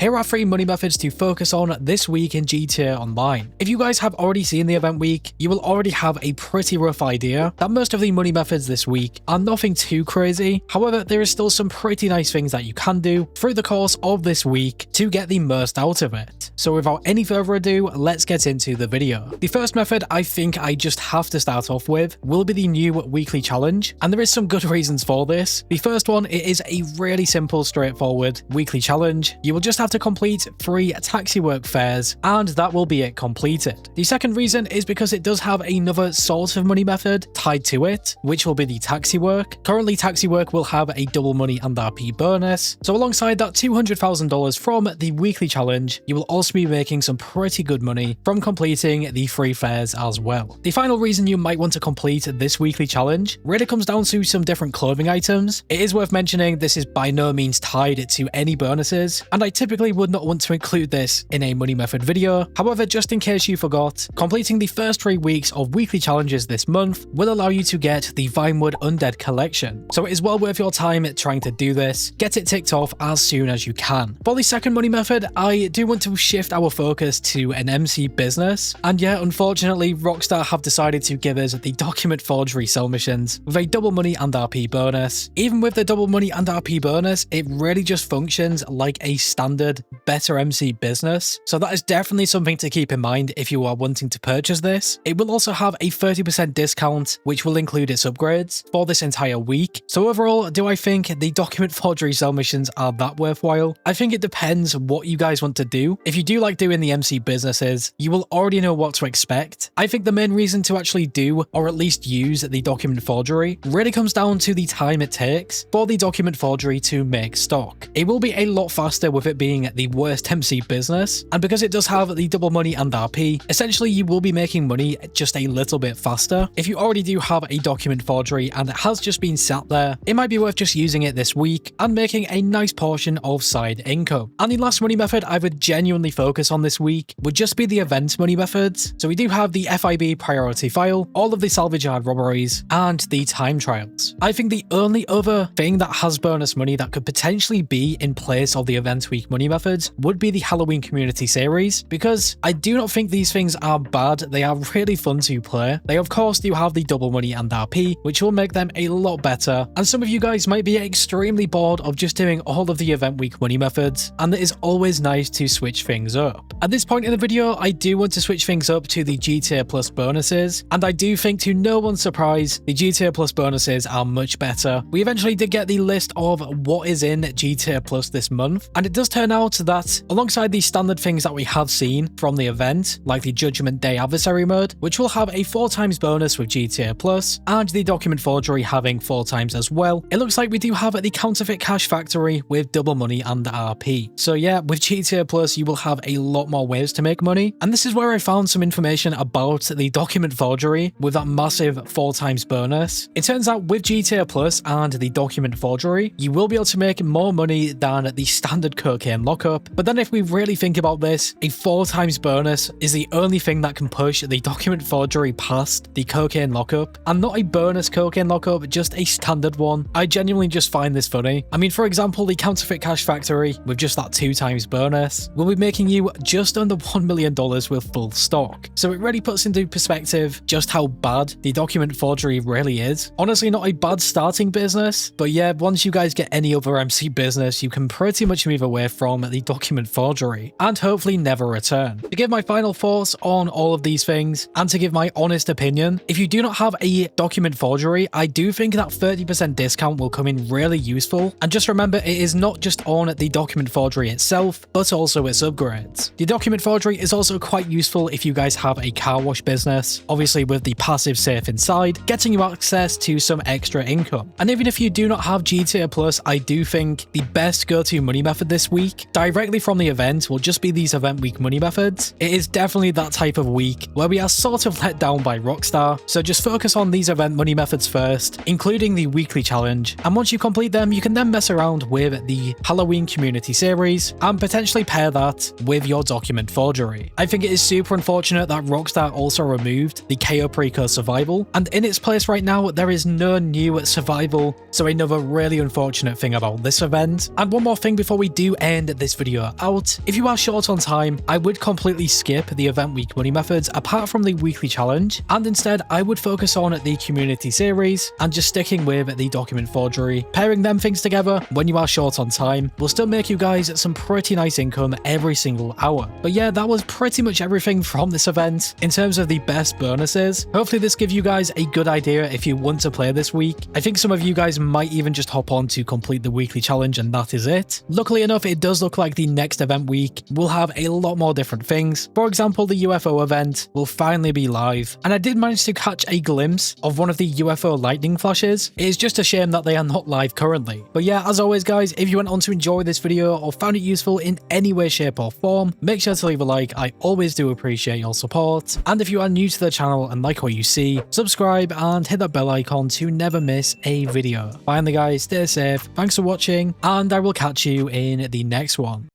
Here are 3 money methods to focus on this week in GTA Online. If you guys have already seen the event week, you will already have a pretty rough idea that most of the money methods this week are nothing too crazy. However, there is still some pretty nice things that you can do through the course of this week to get the most out of it. So without any further ado, let's get into the video. The first method I think I just have to start off with will be the new weekly challenge, and there is some good reasons for this. The first one, it is a really simple, straightforward weekly challenge. You will just have to complete 3 taxi work fares, and that will be it completed. The second reason is because it does have another sort of money method tied to it, which will be the taxi work. Currently, taxi work will have a double money and RP bonus, so alongside that $200,000 from the weekly challenge, you will also be making some pretty good money from completing the free fares as well. The final reason you might want to complete this weekly challenge really comes down to some different clothing items. It is worth mentioning this is by no means tied to any bonuses, and I typically would not want to include this in a money method video. However, just in case you forgot, completing the first 3 weeks of weekly challenges this month will allow you to get the Vinewood Undead collection, so it is well worth your time trying to do this. Get it ticked off as soon as you can. For the second money method, I do want to shift our focus to an MC business, and yeah, unfortunately, Rockstar have decided to give us the Document Forgery sell missions with a double money and RP bonus. Even with the double money and RP bonus, it really just functions like a standard, better MC business, so that is definitely something to keep in mind if you are wanting to purchase this. It will also have a 30% discount, which will include its upgrades for this entire week. So overall, do I think the Document Forgery sell missions are that worthwhile? I think it depends what you guys want to do. If you do like doing the MC businesses, you will already know what to expect. I think the main reason to actually do, or at least use, the Document Forgery really comes down to the time it takes for the Document Forgery to make stock. It will be a lot faster with it being the worst MC business, and because it does have the double money and RP, essentially you will be making money just a little bit faster. If you already do have a Document Forgery and it has just been sat there, it might be worth just using it this week and making a nice portion of side income. And the last money method I would genuinely focus on this week would just be the event money methods. So we do have the FIB priority file, all of the salvage yard robberies, and the time trials. I think the only other thing that has bonus money that could potentially be in place of the event week money methods would be the Halloween community series, because I do not think these things are bad. They are really fun to play. They of course do have the double money and RP, which will make them a lot better, and some of you guys might be extremely bored of just doing all of the event week money methods, and it is always nice to switch things up. At this point in the video, I do want to switch things up to the GTA Plus bonuses, and I do think, to no one's surprise, the GTA Plus bonuses are much better. We eventually did get the list of what is in GTA Plus this month, and it does turn out that alongside the standard things that we have seen from the event, like the Judgment Day adversary mode, which will have a 4 times bonus with GTA Plus, and the Document Forgery having 4 times as well, it looks like we do have the Counterfeit Cash Factory with double money and RP. So yeah, with GTA Plus, you will have a lot more ways to make money, and this is where I found some information about the Document Forgery with that massive 4 times bonus. It turns out with GTA Plus and the Document Forgery, you will be able to make more money than the standard cocaine lockup, but then if we really think about this, a 4 times bonus is the only thing that can push the Document Forgery past the cocaine lockup, and not a bonus cocaine lockup, just a standard one. I genuinely just find this funny. I mean, for example, the Counterfeit Cash Factory with just that 2 times bonus will be making you just under $1 million with full stock. So it really puts into perspective just how bad the Document Forgery really is. Honestly, not a bad starting business, but yeah, once you guys get any other MC business, you can pretty much move away from the Document Forgery and hopefully never return. To give my final thoughts on all of these things, and to give my honest opinion, if you do not have a Document Forgery, I do think that 30% discount will come in really useful. And just remember, it is not just on the Document Forgery itself, but also its upgrades. The Document Forgery is also quite useful if you guys have a car wash business, obviously with the passive safe inside, getting you access to some extra income. And even if you do not have GTA Plus, I do think the best go-to money method this week, directly from the event, will just be these event week money methods. It is definitely that type of week where we are sort of let down by Rockstar, so just focus on these event money methods first, including the weekly challenge, and once you complete them, you can then mess around with the Halloween community series and potentially pair that event with your document forgery. I think it is super unfortunate that Rockstar also removed the KO Preco survival, and in its place right now there is no new survival, so another really unfortunate thing about this event. And one more thing before we do end this video out, if you are short on time, I would completely skip the event week money methods apart from the weekly challenge, and instead I would focus on the community series and just sticking with the document forgery. Pairing them things together when you are short on time will still make you guys some pretty nice income every single hour. But yeah, that was pretty much everything from this event in terms of the best bonuses. Hopefully this gives you guys a good idea if you want to play this week. I think some of you guys might even just hop on to complete the weekly challenge and that is it. Luckily enough, it does look like the next event week will have a lot more different things. For example, the UFO event will finally be live, and I did manage to catch a glimpse of one of the UFO lightning flashes. It is just a shame that they are not live currently. But yeah, as always guys, if you went on to enjoy this video or found it useful in any way, shape or form, make sure to leave a like. I always do appreciate your support. And if you are new to the channel and like what you see, subscribe and hit that bell icon to never miss a video. Finally guys, stay safe, thanks for watching, and I will catch you in the next one.